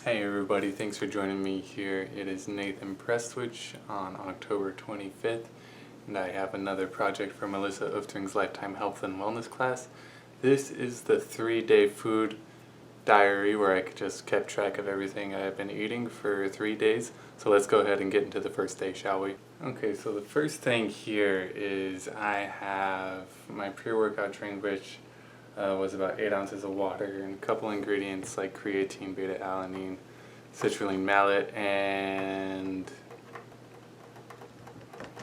Hey everybody, thanks for joining me here. It is Nathan Prestwich on October 25th, and I have another project for Melissa Uftrings Lifetime Health and Wellness class. This is the 3-day food diary where I just kept track of everything I've been eating for 3 days. So let's go ahead and get into the first day, shall we? Okay, so the first thing here is I have my pre-workout drink, which was about 8 ounces of water and a couple ingredients like creatine, beta-alanine, citrulline malate, and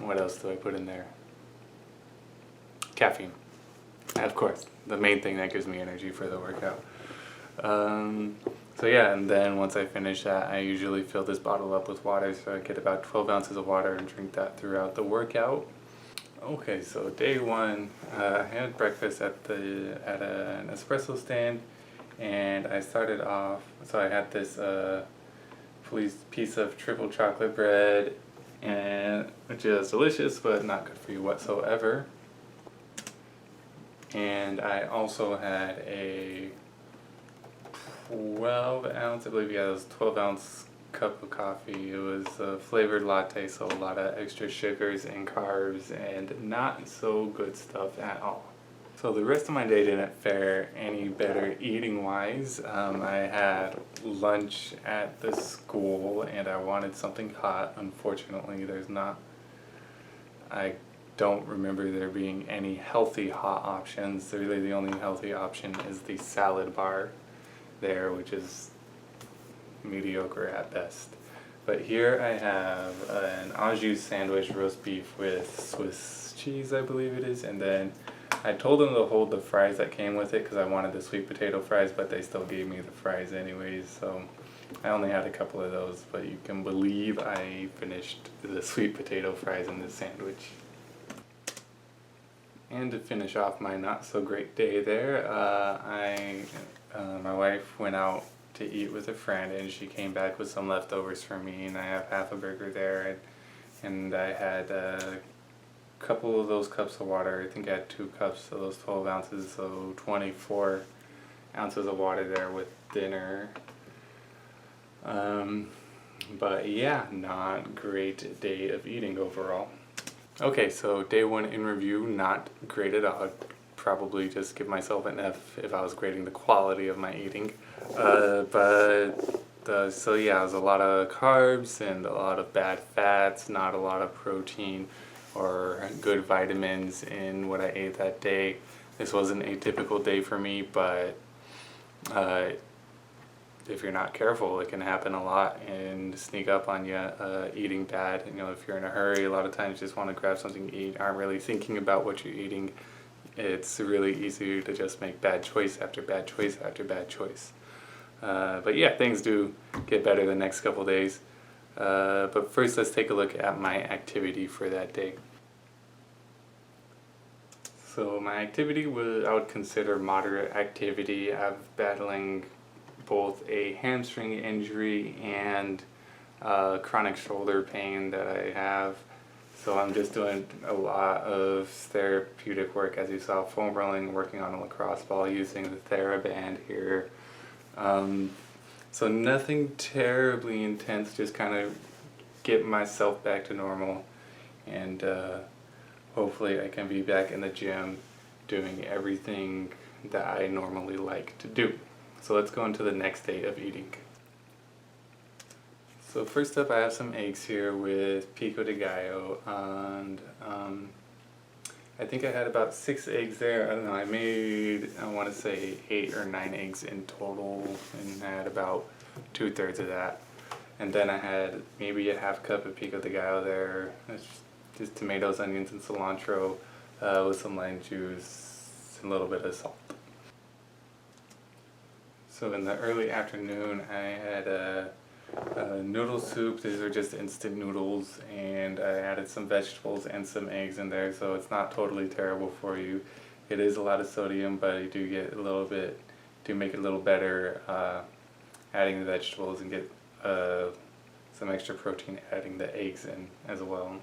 what else do I put in there? Caffeine. Of course, the main thing that gives me energy for the workout. So yeah, and then once I finish that, I usually fill this bottle up with water, so I get about 12 ounces of water and drink that throughout the workout. Okay, so day one, I had breakfast at an espresso stand, and I started off. So I had this piece of triple chocolate bread, and which is delicious but not good for you whatsoever. And I also had a 12-ounce, I believe, yeah, it was 12-ounce cup of coffee. It was a flavored latte, so a lot of extra sugars and carbs and not so good stuff at all. So the rest of my day didn't fare any better eating wise. I had lunch at the school and I wanted something hot. Unfortunately, I don't remember there being any healthy hot options. Really the only healthy option is the salad bar there, which is mediocre at best. But here I have an au jus sandwich, roast beef with Swiss cheese, I believe it is, and then I told them to hold the fries that came with it because I wanted the sweet potato fries, but they still gave me the fries anyways, so I only had a couple of those, but you can believe I finished the sweet potato fries in this sandwich. And to finish off my not so great day there, my wife went out to eat with a friend and she came back with some leftovers for me, and I have half a burger there, and I had a couple of those cups of water. I think I had 2 cups of those 12 ounces, so 24 ounces of water there with dinner. But yeah, not great day of eating overall. Okay, so day 1 in review, not great at all. I'd probably just give myself an F if I was grading the quality of my eating. So yeah, it was a lot of carbs and a lot of bad fats, not a lot of protein or good vitamins in what I ate that day. This was an atypical day for me, but if you're not careful, it can happen a lot and sneak up on you, eating bad. You know, if you're in a hurry, a lot of times you just want to grab something to eat, aren't really thinking about what you're eating. It's really easy to just make bad choice after bad choice after bad choice. But yeah, things do get better the next couple days. But first, let's take a look at my activity for that day. So my activity I would consider moderate activity. I'm battling both a hamstring injury and chronic shoulder pain that I have. So I'm just doing a lot of therapeutic work, as you saw, foam rolling, working on a lacrosse ball using the TheraBand here. So nothing terribly intense, just kind of get myself back to normal, and hopefully I can be back in the gym doing everything that I normally like to do. So let's go into the next day of eating. So first up, I have some eggs here with pico de gallo, and I think I had about 6 eggs there. I don't know, I want to say 8 or 9 eggs in total, and I had about 2/3 of that. And then I had maybe a half cup of pico de gallo there. It's just tomatoes, onions, and cilantro with some lime juice and a little bit of salt. So in the early afternoon, I had a noodle soup. These are just instant noodles, and I added some vegetables and some eggs in there, so it's not totally terrible for you. It is a lot of sodium, but you do get make it a little better adding the vegetables, and get some extra protein adding the eggs in as well.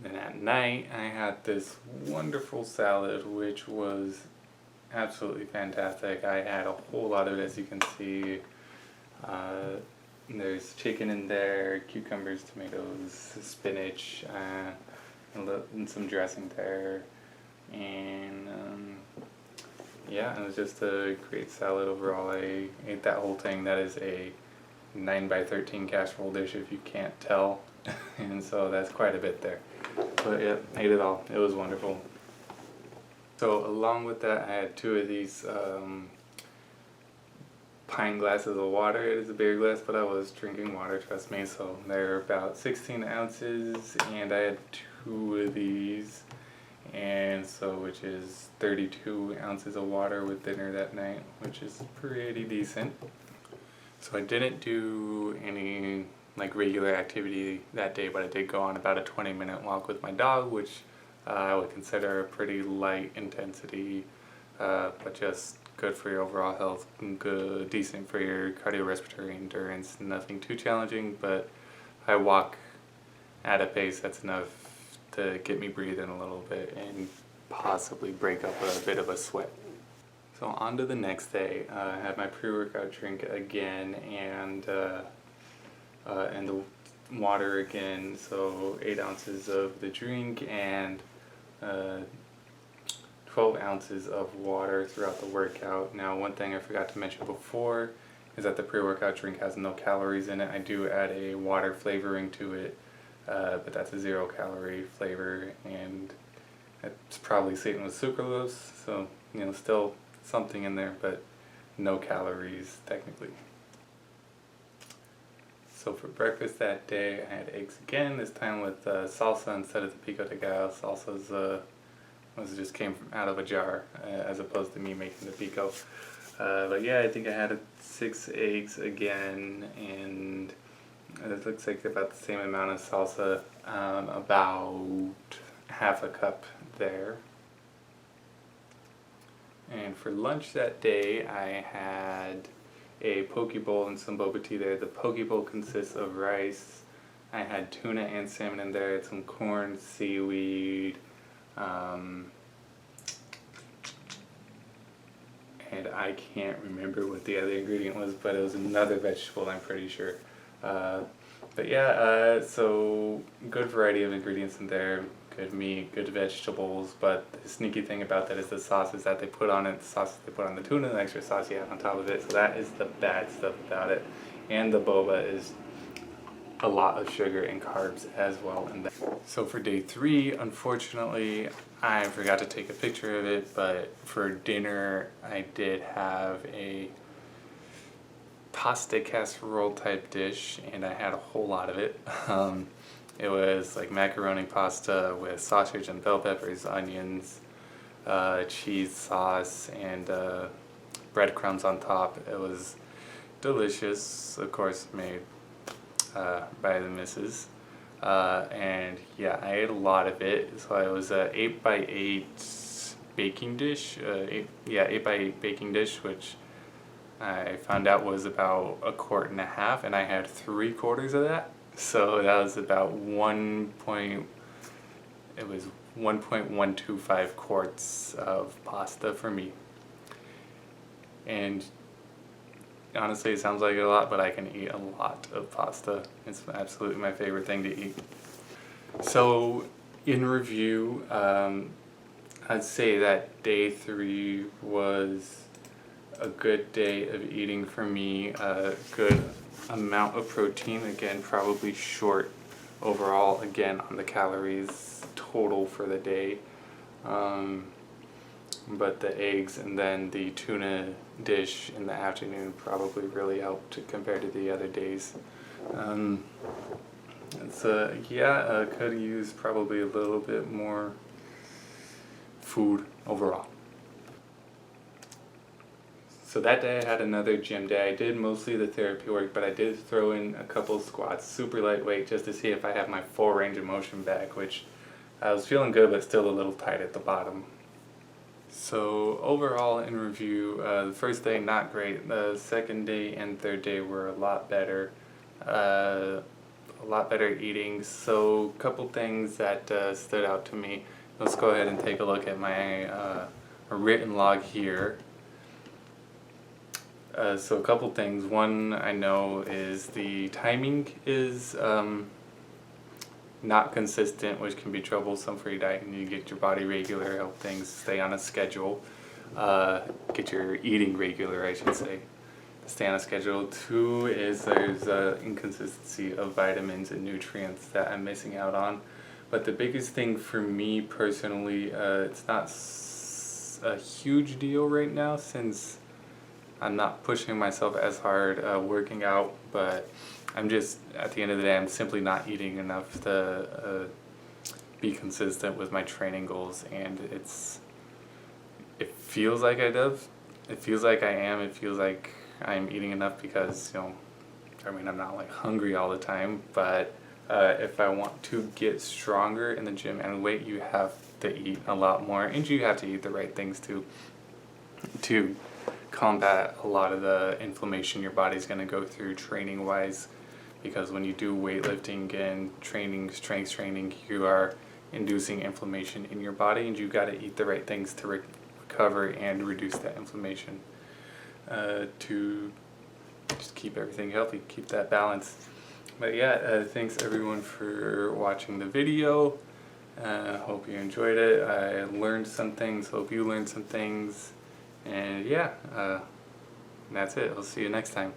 Then at night, I had this wonderful salad, which was absolutely fantastic. I had a whole lot of it, as you can see. Uh, there's chicken in there, cucumbers, tomatoes, spinach, and some dressing there. And yeah, it was just a great salad overall. I ate that whole thing. That is a 9 by 13 casserole dish if you can't tell. And so that's quite a bit there. But yeah, ate it all. It was wonderful. So along with that, I had 2 of these pint glasses of water. It is a bigger glass, but I was drinking water, trust me. So they're about 16 ounces, and I had 2 of these, and so which is 32 ounces of water with dinner that night, which is pretty decent. So I didn't do any like regular activity that day, but I did go on about a 20-minute walk with my dog, which I would consider a pretty light intensity, but just good for your overall health, good, decent for your cardiorespiratory endurance. Nothing too challenging, but I walk at a pace that's enough to get me breathing a little bit and possibly break up a bit of a sweat. So on to the next day. I had my pre-workout drink again, and the water again. So 8 ounces of the drink and 12 ounces of water throughout the workout. Now, one thing I forgot to mention before is that the pre-workout drink has no calories in it. I do add a water flavoring to it, but that's a 0-calorie flavor, and it's probably sweetened with sucralose, so you know, still something in there, but no calories technically. So for breakfast that day, I had eggs again, this time with salsa instead of the pico de gallo. Salsa's just came out of a jar, as opposed to me making the pico. But yeah, I think I had 6 eggs again, and it looks like about the same amount of salsa, about half a cup there. And for lunch that day, I had a poke bowl and some boba tea there. The poke bowl consists of rice. I had tuna and salmon in there. I had some corn, seaweed, and I can't remember what the other ingredient was, but it was another vegetable, I'm pretty sure. But yeah, so good variety of ingredients in there. Good meat, good vegetables, but the sneaky thing about that is the sauces that they put on it, the sauces they put on the tuna, the extra sauce you have on top of it, so that is the bad stuff about it. And the boba is a lot of sugar and carbs as well in that. So for day 3, unfortunately, I forgot to take a picture of it, but for dinner I did have a pasta casserole type dish, and I had a whole lot of it. It was like macaroni pasta with sausage and bell peppers, onions, cheese sauce, and breadcrumbs on top. It was delicious, of course made by the missus. And yeah, I ate a lot of it. So it was a 8 by 8 baking dish, 8 by 8 baking dish, which I found out was about 1.5 quarts, and I had 3/4 of that. So that was about 1.125 quarts of pasta for me. And honestly, it sounds like a lot, but I can eat a lot of pasta. It's absolutely my favorite thing to eat. So in review, I'd say that day 3 was a good day of eating for me. A good amount of protein, again probably short overall again on the calories total for the day, but the eggs and then the tuna dish in the afternoon probably really helped compared to the other days. I could use probably a little bit more food overall. So that day I had another gym day. I did mostly the therapy work, but I did throw in a couple squats, super lightweight, just to see if I have my full range of motion back, which I was feeling good, but still a little tight at the bottom. So overall in review, the first day not great. The second day and third day were a lot better. Eating. So a couple things that stood out to me. Let's go ahead and take a look at my written log here. So a couple things. One I know is the timing is not consistent, which can be troublesome for your diet. You need to get your body regular, help things stay on a schedule. Get your eating regular, I should say. Stay on a schedule. Two is there's inconsistency of vitamins and nutrients that I'm missing out on. But the biggest thing for me personally, it's not a huge deal right now since I'm not pushing myself as hard working out, but I'm just, at the end of the day, I'm simply not eating enough to be consistent with my training goals, and it feels like I do. It feels like I am. It feels like I'm eating enough because, I mean, I'm not like hungry all the time, but if I want to get stronger in the gym and weight, you have to eat a lot more, and you have to eat the right things to combat a lot of the inflammation your body's going to go through training wise, because when you do weightlifting and strength training, you are inducing inflammation in your body, and you've got to eat the right things to recover and reduce that inflammation to just keep everything healthy, keep that balance. But yeah, thanks everyone for watching the video. Hope you enjoyed it. I learned some things, hope you learned some things. And yeah, that's it. I'll see you next time.